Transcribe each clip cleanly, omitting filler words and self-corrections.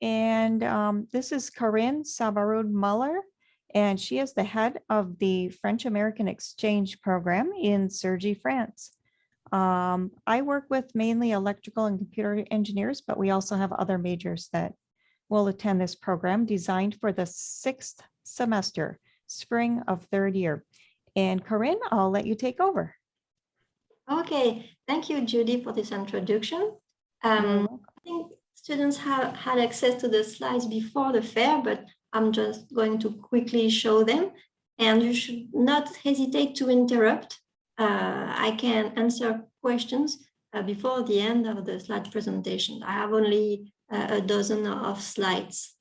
And this is Corinne Sabarud-Muller, and she is the head of the French-American Exchange Program in Cergy, France. I work with mainly electrical and computer engineers, but we also have other majors that will attend this program designed for the 6th semester, spring of 3rd year. And Corinne, I'll let you take over. Okay, thank you, Judy, for this introduction. I think students have had access to the slides before the fair, but I'm just going to quickly show them. And you should not hesitate to interrupt. I can answer questions before the end of the slide presentation. I have only a dozen of slides.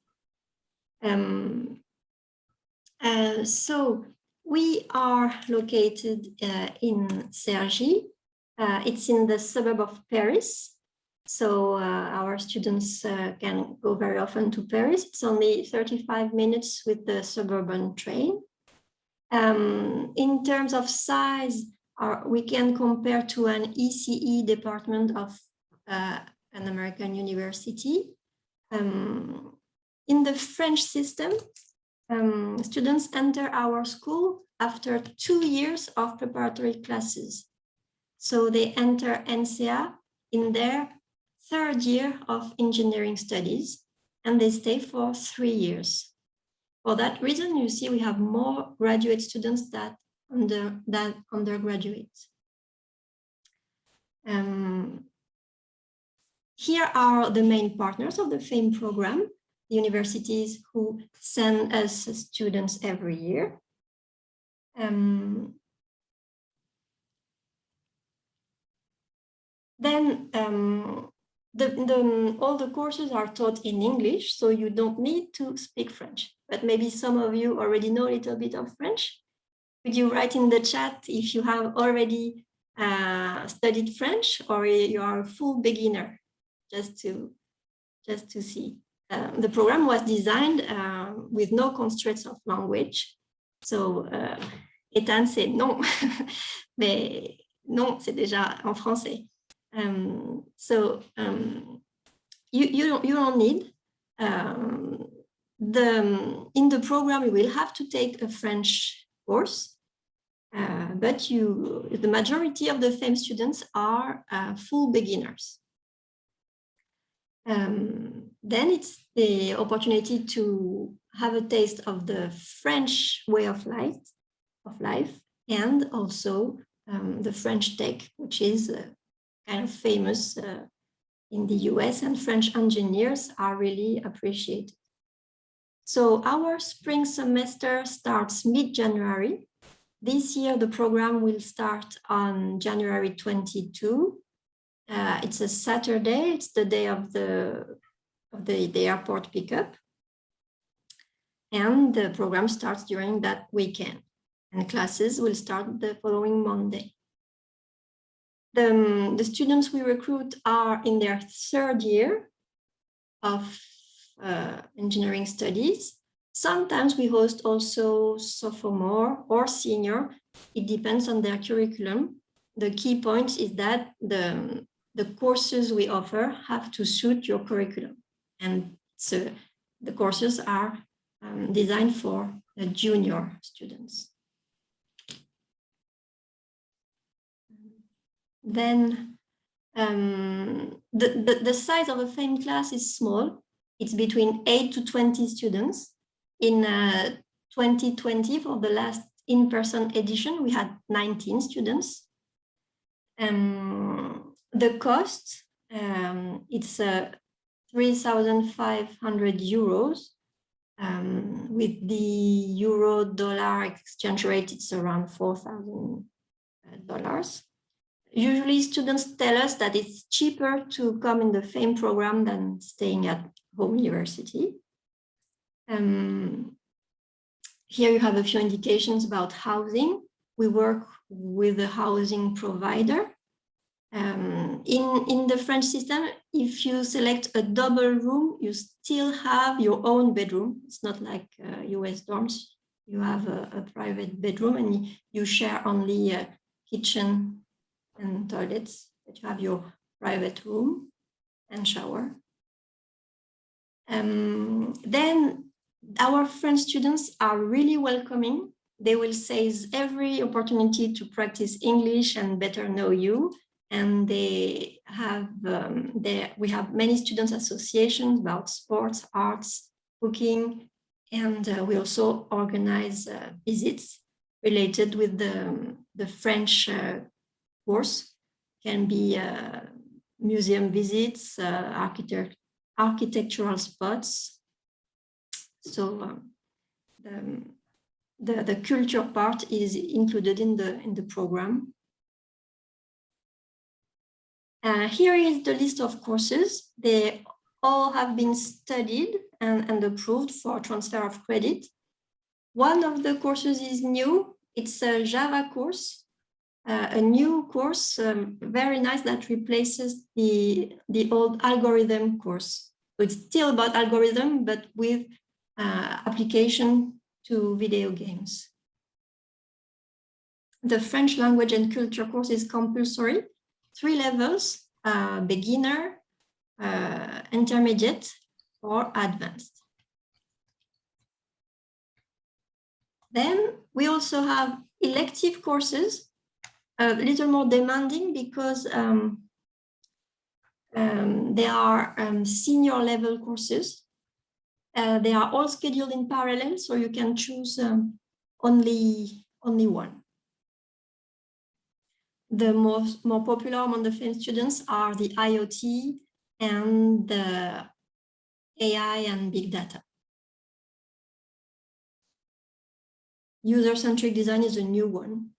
So we are located in Cergy. It's in the suburb of Paris. So our students can go very often to Paris. It's only 35 minutes with the suburban train. In terms of size, we can compare to an ECE department of an American university. In the French system, students enter our school after 2 years of preparatory classes. So they enter ENSEA in their 3rd year of engineering studies, and they stay for 3 years. For that reason, you see we have more graduate students than undergraduates. Here are the main partners of the FAME program, the universities who send us students every year. Then all the courses are taught in English, so you don't need to speak French. But maybe some of you already know a little bit of French. Could you write in the chat if you have already studied French or you are a full beginner, just to see. The program was designed with no constraints of language. So, Ethan said non, mais non, c'est déjà en français. So you don't need in the program you will have to take a French course, but the majority of the FAME students are full beginners. Then it's the opportunity to have a taste of the French way of life, and also the French tech, which is kind of famous in the US, and French engineers are really appreciated. So our spring semester starts mid-January. This year, the program will start on January 22. It's a Saturday. It's the day of the airport pickup. And the program starts during that weekend. And classes will start the following Monday. The students we recruit are in their 3rd year of engineering studies. Sometimes we host also sophomore or senior. It depends on their curriculum. The key point is that the courses we offer have to suit your curriculum. And so the courses are designed for the junior students. Then the size of a FAME class is small. It's between 8 to 20 students. In 2020, for the last in-person edition, we had 19 students. The cost, it's 3,500 euros. With the euro-dollar exchange rate, it's around $4,000. Usually students tell us that it's cheaper to come in the FAME program than staying at home university. Here you have a few indications about housing. We work with a housing provider. In the French system, if you select a double room, you still have your own bedroom. It's not like US dorms. You have a private bedroom and you share only a kitchen and toilets, but you have your private room and shower. Then our French students are really welcoming. They will seize every opportunity to practice English and better know you. And they have, we have many students associations about sports, arts, cooking, and we also organize visits related with the French course. Can be museum visits, architectural spots. So the culture part is included in the program. Here is the list of courses. They all have been studied and approved for transfer of credit. One of the courses is new. It's a Java course, a new course, very nice, that replaces the old algorithm course. So it's still about algorithm, but with application to video games. The French language and culture course is compulsory, 3 levels, beginner, intermediate, or advanced. Then we also have elective courses, a little more demanding because they are senior level courses. They are all scheduled in parallel, so you can choose only one. The more popular among the French students are the IoT and the AI and big data. User-centric design is a new one.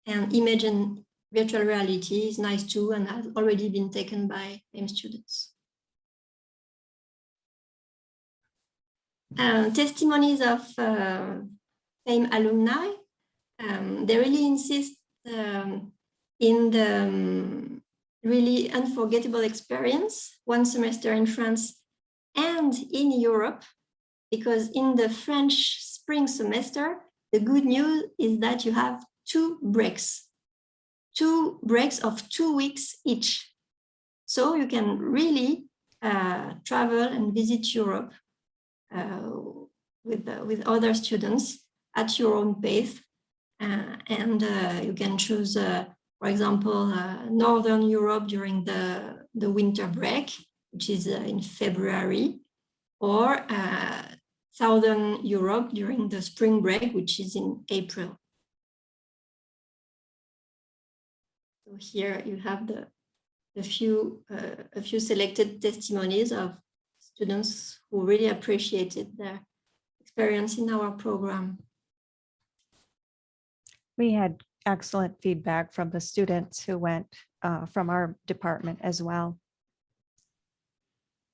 And image and virtual reality is nice too, and has already been taken by FAME students. Testimonies of FAME alumni, they really insist in the really unforgettable experience, 1 semester in France and in Europe, because in the French spring semester, the good news is that you have 2 breaks of 2 weeks each. So you can really travel and visit Europe with other students at your own pace. And you can choose, for example, Northern Europe during the winter break, which is in February, or Southern Europe during the spring break, which is in April. So here you have a few selected testimonies of students who really appreciated their experience in our program. We had excellent feedback from the students who went from our department as well.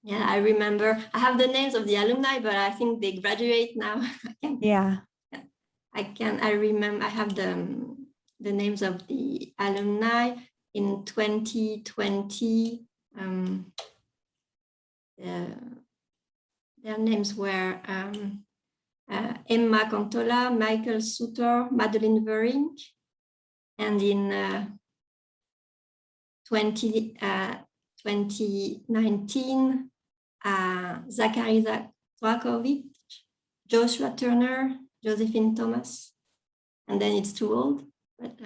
Yeah, I remember. I have the names of the alumni, but I think they graduate now. Yeah. I remember. I have the names of the alumni in 2020. Their names were Emma Cantola, Michael Suter, Madeleine Verink, and in 2019, Zachary Zwakovic, Joshua Turner, Josephine Thomas, and then it's too old, but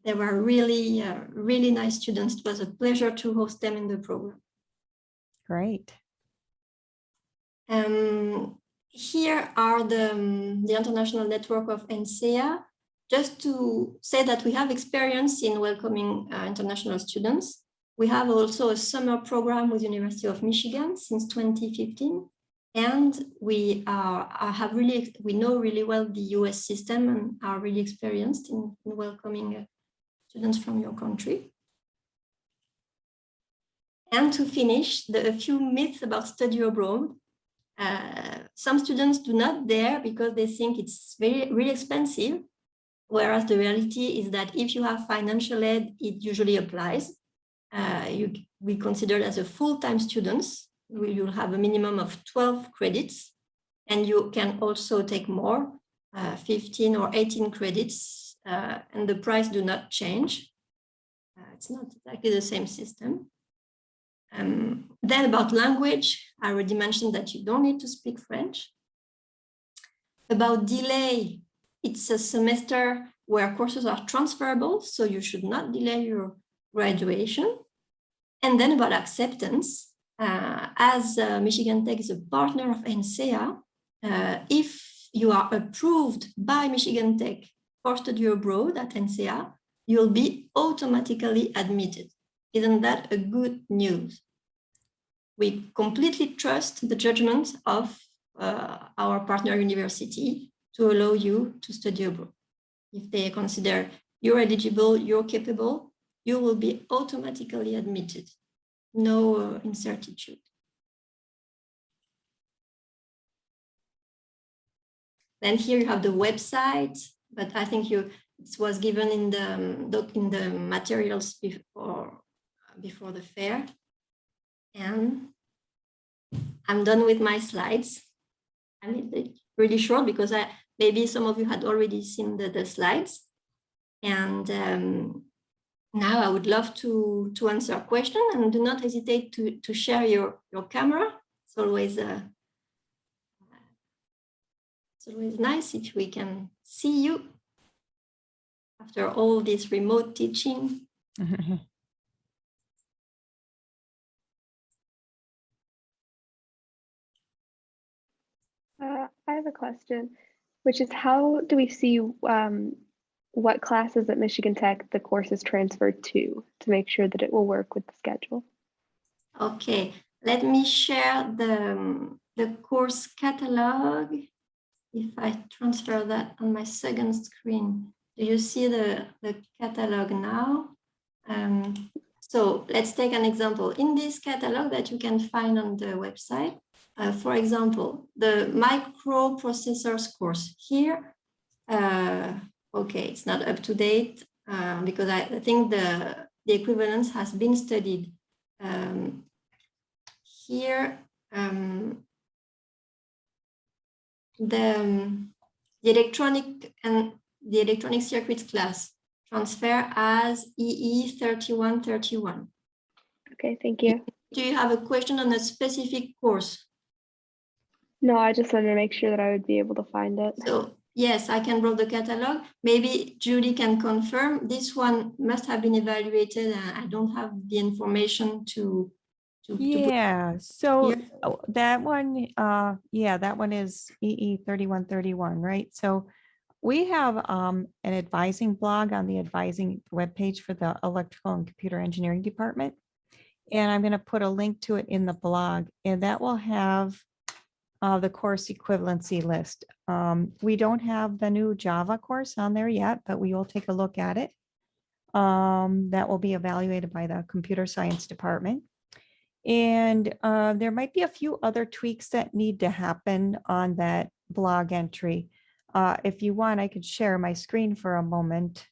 they were really, really nice students. It was a pleasure to host them in the program. Great. Here are the international network of ENSEA. Just to say that we have experience in welcoming international students. We have also a summer program with University of Michigan since 2015. And we know really well the US system and are really experienced in welcoming students from your country. And to finish, a few myths about study abroad. Some students do not dare because they think it's really expensive, whereas the reality is that if you have financial aid, it usually applies. We consider as a full-time students, you'll have a minimum of 12 credits, and you can also take more, 15 or 18 credits, and the price do not change. It's not exactly the same system. Then about language, I already mentioned that you don't need to speak French. About delay, it's a semester where courses are transferable, so you should not delay your graduation. And then about acceptance, as Michigan Tech is a partner of ENSEA, if you are approved by Michigan Tech for study abroad at ENSEA, you'll be automatically admitted. Isn't that a good news? We completely trust the judgment of our partner university to allow you to study abroad. If they consider you're eligible, you're capable, you will be automatically admitted. No incertitude. Then here you have the website, but I think it was given in the materials before the fair. And I'm done with my slides. I made it really short because maybe some of you had already seen the slides. And now I would love to answer a question, and do not hesitate to share your camera. It's always nice if we can see you after all this remote teaching. I have a question, which is how do we see what classes at Michigan Tech the course is transferred to make sure that it will work with the schedule? Okay, let me share the course catalog. If I transfer that on my second screen, do you see the catalog now? So let's take an example. In this catalog that you can find on the website, for example, the microprocessors course here, okay, it's not up to date because I think the equivalence has been studied. Here, the electronic circuits class transfer as EE3131. Okay, thank you. Do you have a question on a specific course? No, I just wanted to make sure that I would be able to find it. So yes, I can browse the catalog. Maybe Julie can confirm this one must have been evaluated, and I don't have the information to Yeah, so here. that one, that one is EE3131, right? So we have an advising blog on the advising webpage for the electrical and computer engineering department. And I'm going to put a link to it in the blog, and that will have the course equivalency list. We don't have the new Java course on there yet, but we will take a look at it. That will be evaluated by the computer science department. And there might be a few other tweaks that need to happen on that blog entry. If you want, I could share my screen for a moment.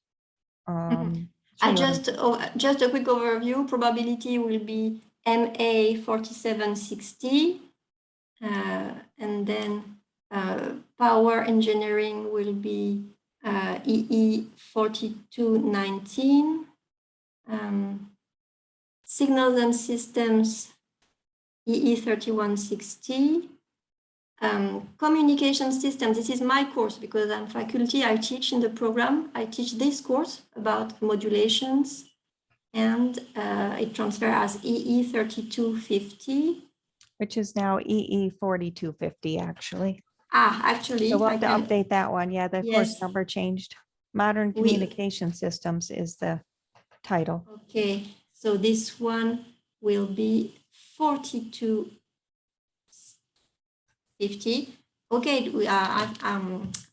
Just a quick overview. Probability will be MA 4760, and then power engineering will be EE 4219. Signals and systems, EE 3160. Communication systems, this is my course because I'm faculty, I teach in the program. I teach this course about modulations, and it transfers as EE 3250. Which is now EE 4250, actually. Actually. So we'll have to update that one. Yeah, the course Yes. number changed. Modern Communication Systems is the title. Okay, so this one will be 4250. Okay, I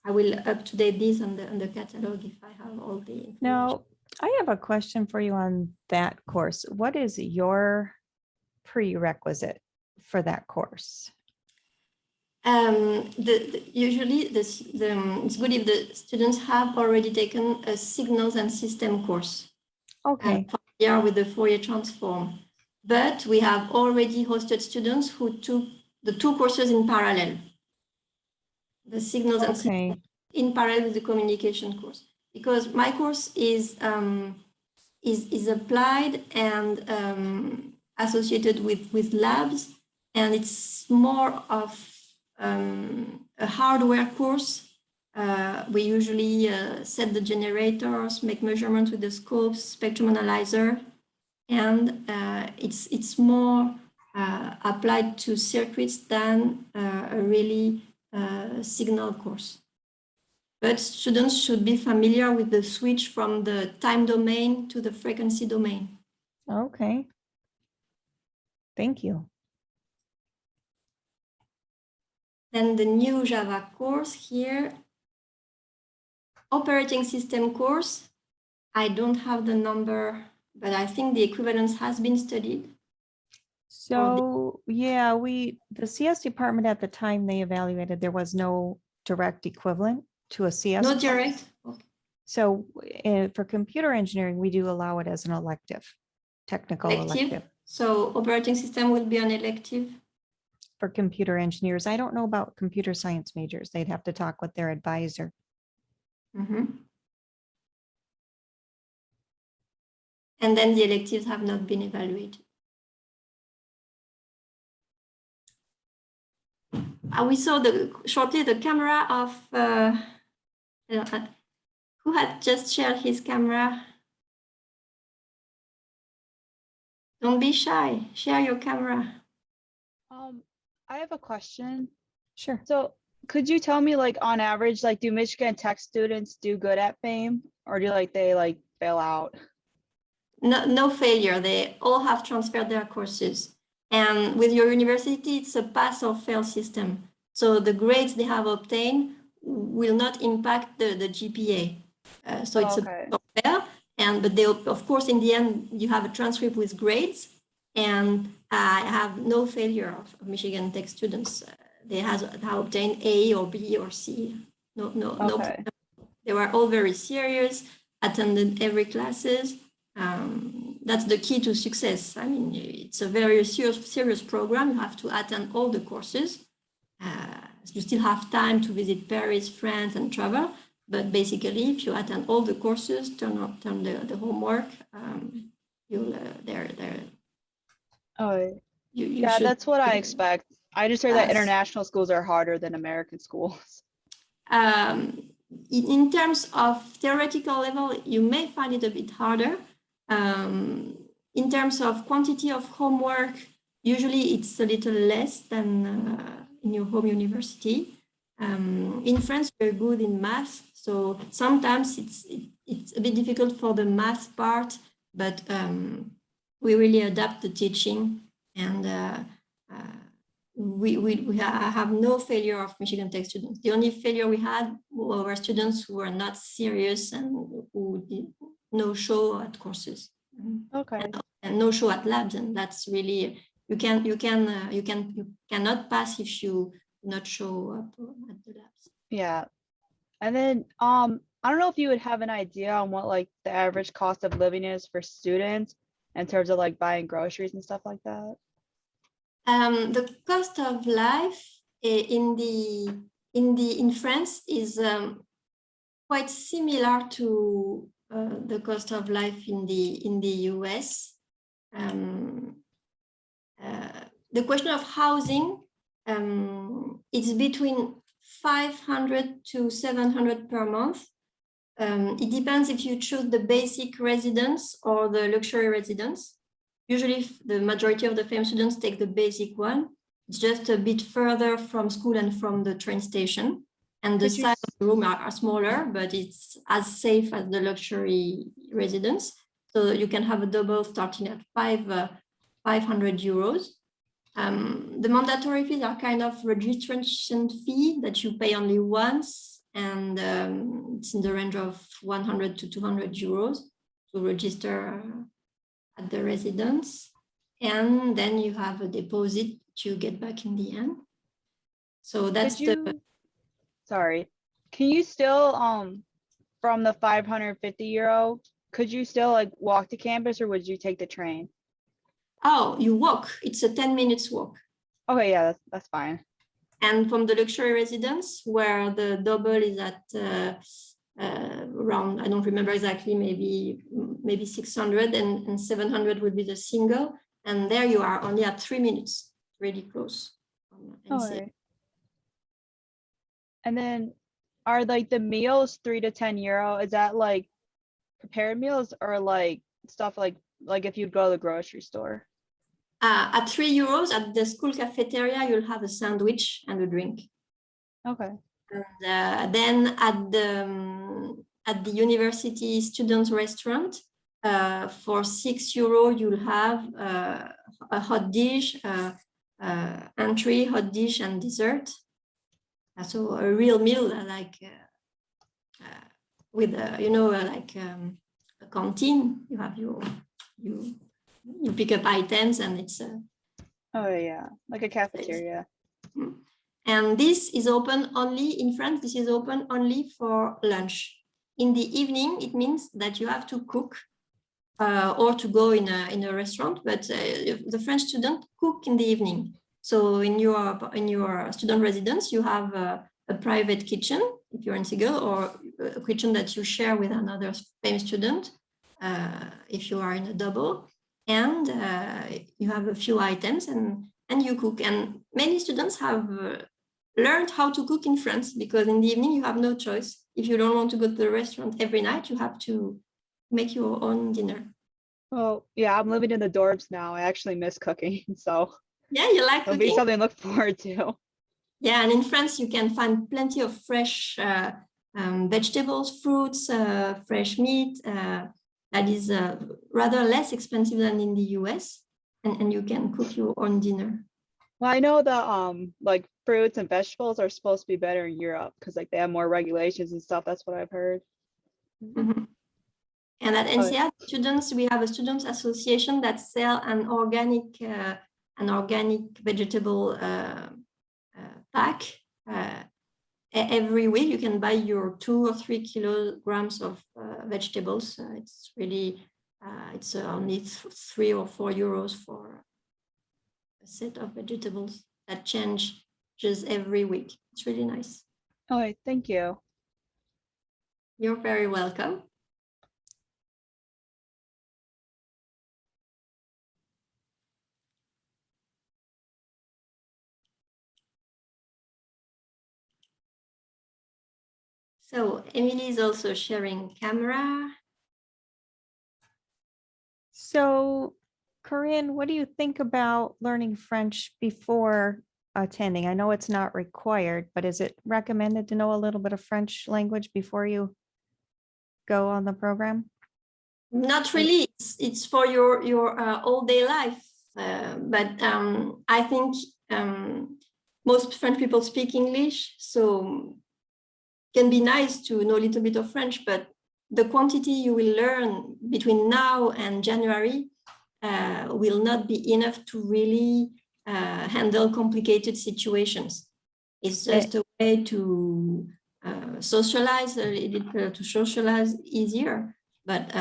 will up to date this on the catalog if I have all the information. Now, I have a question for you on that course. What is your prerequisite for that course? Usually it's good if the students have already taken a signals and system course. Okay. Familiar with the Fourier transform. But we have already hosted students who took the two courses in parallel. The signals and systems in parallel with the communication course. Because my course is is applied and associated with labs, and it's more of a hardware course. We usually set the generators, make measurements with the scopes, spectrum analyzer, and it's more applied to circuits than a really signal course. But students should be familiar with the switch from the time domain to the frequency domain. Okay. Thank you. Then the new Java course here, operating system course. I don't have the number, but I think the equivalence has been studied. So, yeah, the CS department at the time they evaluated, there was no direct equivalent to a CS. No course. direct. Okay. So for computer engineering, we do allow it as an elective, technical elective. So operating system will be an elective. For computer engineers. I don't know about computer science majors. They'd have to talk with their advisor. Mm-hmm. And then the electives have not been evaluated. We saw shortly the camera of who had just shared his camera. Don't be shy. Share your camera. I have a question. Sure. So could you tell me, like, on average, like, do Michigan Tech students do good at FAME, or do they fail out? No failure. They all have transferred their courses. And with your university, it's a pass or fail system. So the grades they have obtained will not impact the GPA. So it's okay. a pass or fail. But they, of course, in the end, you have a transcript with grades. And I have no failure of Michigan Tech students. They have obtained A or B or C. No problem. They were all very serious, attended every classes. That's the key to success. I mean, it's a very serious program. You have to attend all the courses. You still have time to visit Paris, France, and travel. But basically, if you attend all the courses, turn the homework, you'll yeah, that's what I expect. I just heard that international schools are harder than American schools. In terms of theoretical level, you may find it a bit harder. In terms of quantity of homework, usually it's a little less than in your home university. In France, we're good in math, so sometimes it's a bit difficult for the math part, but we really adapt the teaching, and we have no failure of Michigan Tech students. The only failure we had were students who were not serious and who did no show at courses. Okay. And no show at labs, and that's really you cannot pass if you not show up at the labs. Yeah, and then I don't know if you would have an idea on what like the average cost of living is for students in terms of like buying groceries and stuff like that. The cost of life in France is quite similar to the cost of life in the US. The question of housing, it's between 500 to 700 per month. It depends if you choose the basic residence or the luxury residence. Usually the majority of the FAME students take the basic one. It's just a bit further from school and from the train station. And the size of the room are smaller, but it's as safe as the luxury residence. So you can have a double starting at 500 euros. The mandatory fees are kind of registration fee that you pay only once, and it's in the range of 100 to 200 euros to register at the residence. And then you have a deposit to get back in the end. So that's Sorry, can you still from the 550 euro, could you still like walk to campus, or would you take the train? Oh, you walk. It's a 10 minutes walk. Okay, yeah, that's fine. And from the luxury residence, where the double is at around, I don't remember exactly, maybe 600, and 700 would be the single. And there you are only at 3 minutes, really close. All right. And then are like the meals 3 to 10 euro? Is that like prepared meals or like stuff like if you'd go to the grocery store? At 3 euros at the school cafeteria, you'll have a sandwich and a drink. Okay. And then at the university student restaurant, for 6 euro, you'll have a hot dish, entree, hot dish, and dessert. So a real meal, with like a canteen. You have you pick up items, and it's Oh yeah, like a cafeteria. and this is open only in France. This is open only for lunch. In the evening, it means that you have to cook or to go in a restaurant. But the French student cook in the evening. So in your student residence, you have a private kitchen if you're in Cergy, or a kitchen that you share with another same student if you are in a double. And you have a few items, and you cook. And many students have learned how to cook in France, because in the evening you have no choice. If you don't want to go to the restaurant every night, you have to make your own dinner. Well, yeah, I'm living in the dorms now. I actually miss cooking, so Yeah, you like it'll cooking? be something to look forward to. Yeah, and in France you can find plenty of fresh vegetables, fruits, fresh meat. That is rather less expensive than in the US, and you can cook your own dinner. Well, I know the like fruits and vegetables are supposed to be better in Europe because like they have more regulations and stuff. That's what I've heard. Mm-hmm. And at ENSEA, students, we have a students association that sell an organic vegetable pack. Every week you can buy your 2 or 3 kilograms of vegetables. It's really, it's only 3 or 4 euros for a set of vegetables that changes every week. It's really nice. All right, thank you. You're very welcome. So Emily is also sharing camera. So, Corinne, what do you think about learning French before attending? I know it's not required, but is it recommended to know a little bit of French language before you go on the program? Not really. It's for your all day life. But I think most French people speak English, so it can be nice to know a little bit of French, but the quantity you will learn between now and January will not be enough to really handle complicated situations. It's just a way to socialize easier. But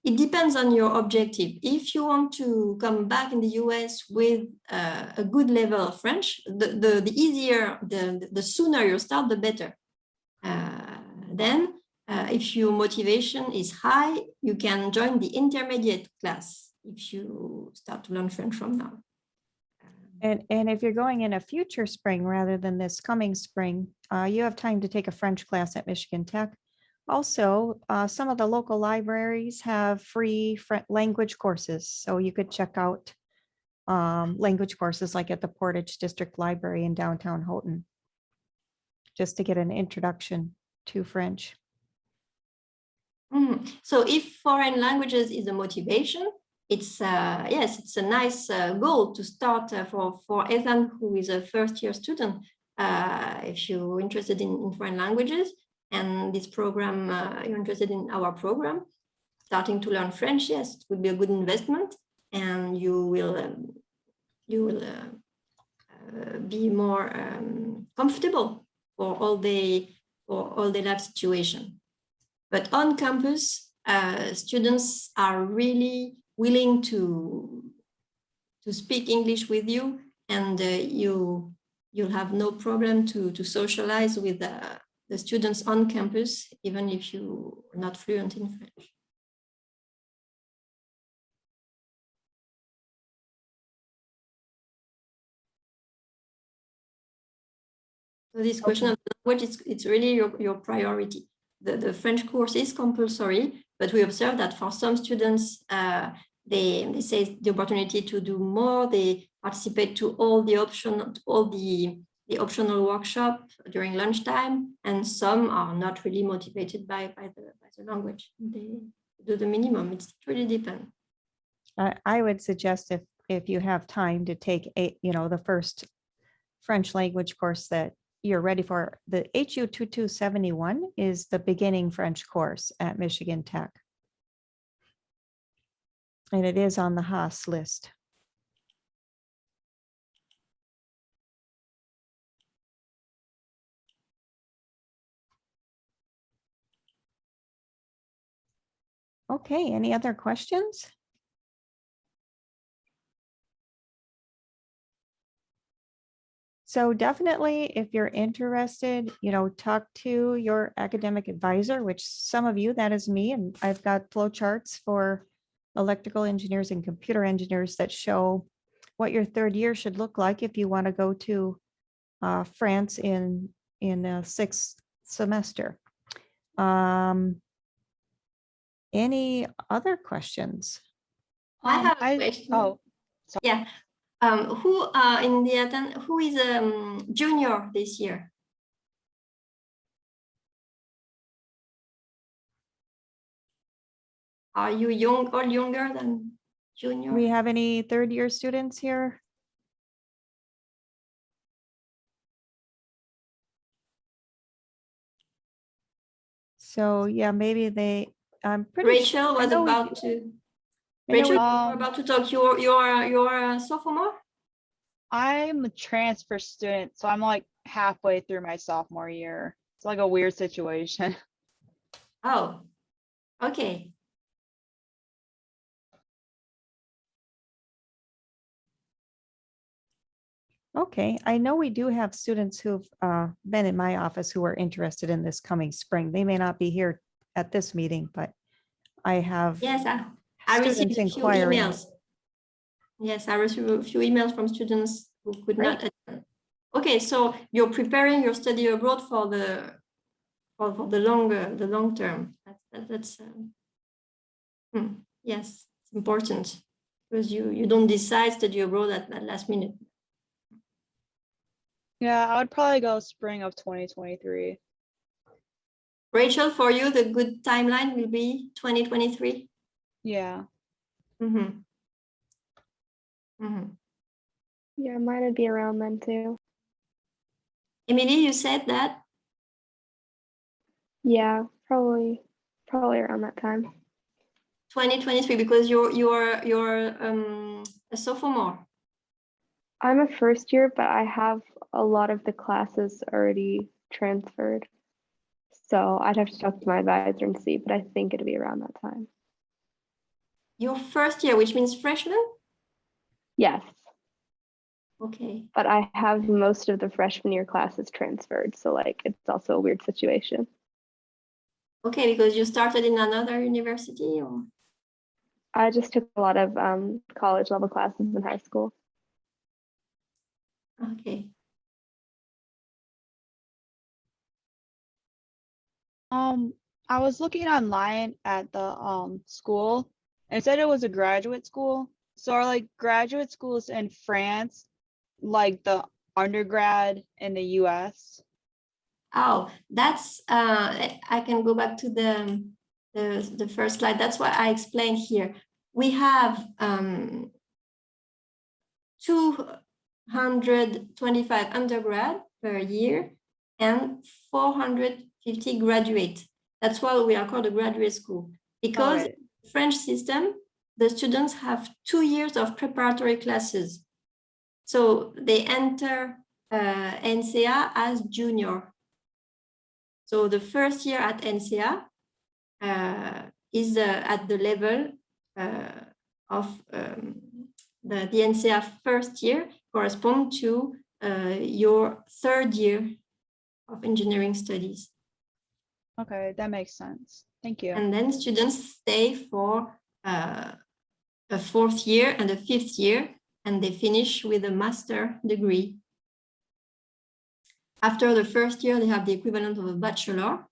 it depends on your objective. If you want to come back in the US with a good level of French, the easier, the sooner you start, the better. Then, if your motivation is high, you can join the intermediate class if you start to learn French from now. And if you're going in a future spring rather than this coming spring, you have time to take a French class at Michigan Tech. Also, some of the local libraries have free language courses, so you could check out language courses like at the Portage District Library in downtown Houghton, just to get an introduction to French. So if foreign languages is a motivation, it's yes, it's a nice goal to start for Ethan, who is a first-year student. If you're interested in foreign languages, and this program, you're interested in our program, starting to learn French, yes, it would be a good investment, and you will be more comfortable for all the life situation. But on campus, students are really willing to speak English with you, and you'll have no problem to socialize with the the students on campus, even if you're not fluent in French. So this question of language, it's really your priority. The French course is compulsory, but we observe that for some students, they say the opportunity to do more, they participate to all the optional workshop during lunchtime, and some are not really motivated by the language. They do the minimum. It really depends. I would suggest if you have time to take the first French language course that you're ready for. The HU 2271 is the beginning French course at Michigan Tech. And it is on the Haas list. Okay, any other questions? So definitely, if you're interested, talk to your academic advisor, which some of you, that is me, and I've got flow charts for electrical engineers and computer engineers that show what your third year should look like if you want to go to France in a sixth semester. Any other questions? I have a question. Oh, yeah. Who is junior this year? Are you all younger than junior? Do we have any third year students here? So yeah, maybe I'm pretty Rachel sure. was about to. Rachel, you're about to talk. You're a sophomore? I'm a transfer student, so I'm like halfway through my sophomore year. It's like a weird situation. Oh, okay. Okay, I know we do have students who've been in my office who are interested in this coming spring. They may not be here at this meeting, but I have Yes, I received students a few inquiring. emails. Yes, I received a few emails from students who could not attend. Okay, so you're preparing your study abroad for the long term. That's yes, it's important because you don't decide study abroad at last minute. Yeah, I would probably go spring of 2023. Rachel, for you, the good timeline will be 2023. Yeah. Mm-hmm. Mm-hmm. Yeah, mine would be around then too. Emily, you said that? Yeah, probably around that time. 2023, because you're a sophomore. I'm a first year, but I have a lot of the classes already transferred. So I'd have to talk to my advisor and see, but I think it'd be around that time. Your first year, which means freshman? Yes, Okay. but I have most of the freshman year classes transferred. So like, it's also a weird situation. Okay, because you started in another university, or? I just took a lot of college level classes in high school. Okay. I was looking online at the school and it said it was a graduate school. So are like graduate schools in France like the undergrad in the US? Oh, that's I can go back to the first slide. That's what I explained here. We have 225 undergrad per year and 450 graduate. That's why we are called a graduate school, because in the French system, the students have 2 years of preparatory classes. So they enter ENSEA as junior. So the first year at ENSEA is at the level of the ENSEA first year correspond to your third year of engineering studies. Okay, that makes sense. Thank you. And then students stay for a 4th year and a 5th year, and they finish with a master degree. After the 1st year, they have the equivalent of a bachelor.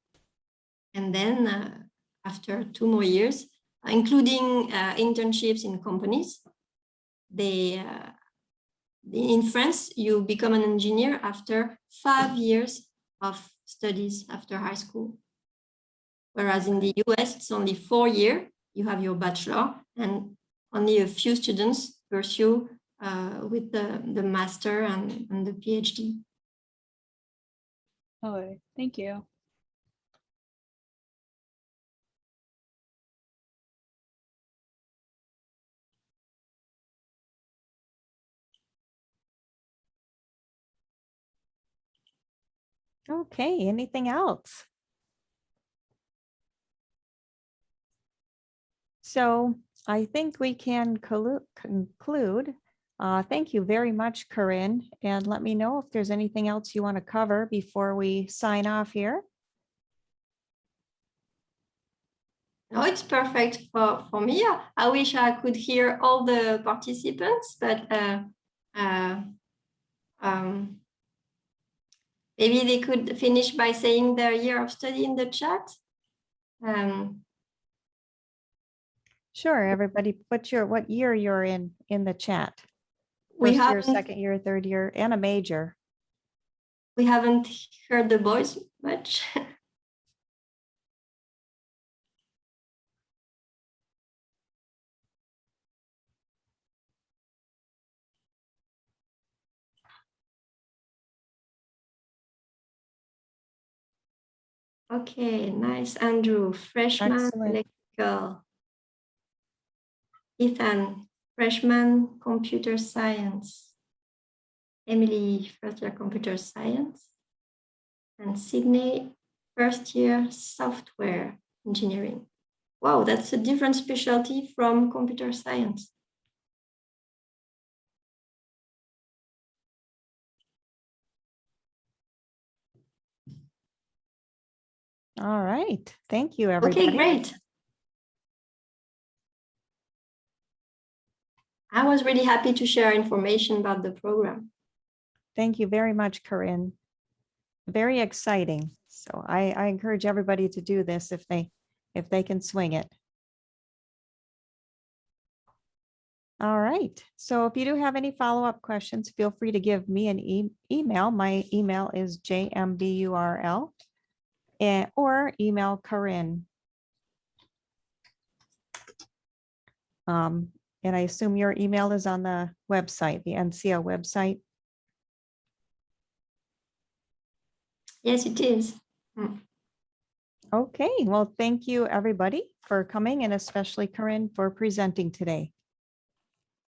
And then after 2 more years, including internships in companies, in France, you become an engineer after 5 years of studies after high school. Whereas in the US, it's only 4 years, you have your bachelor, and only a few students pursue with the master and the PhD. Okay, thank you. Okay, anything else? So I think we can conclude. Thank you very much, Corinne, and let me know if there's anything else you want to cover before we sign off here. No, it's perfect for me. I wish I could hear all the participants, but maybe they could finish by saying their year of study in the chat. Sure, everybody put what year you're in the chat. We First year, haven't, second year, third year, and a major. we haven't heard the boys much. Okay, nice. Andrew, freshman Excellent. electrical. Ethan, freshman computer science. Emily, first year computer science. And Sydney, first year software engineering. Wow, that's a different specialty from computer science. All right. Thank you, everybody. Okay, great. I was really happy to share information about the program. Thank you very much, Corinne. Very exciting. So I encourage everybody to do this if they can swing it. All right. So if you do have any follow-up questions, feel free to give me an email. My email is jmburl or email Corinne. And I assume your email is on the website, the ENSEA website. Yes, it is. Okay, well, thank you, everybody, for coming, and especially Corinne for presenting today.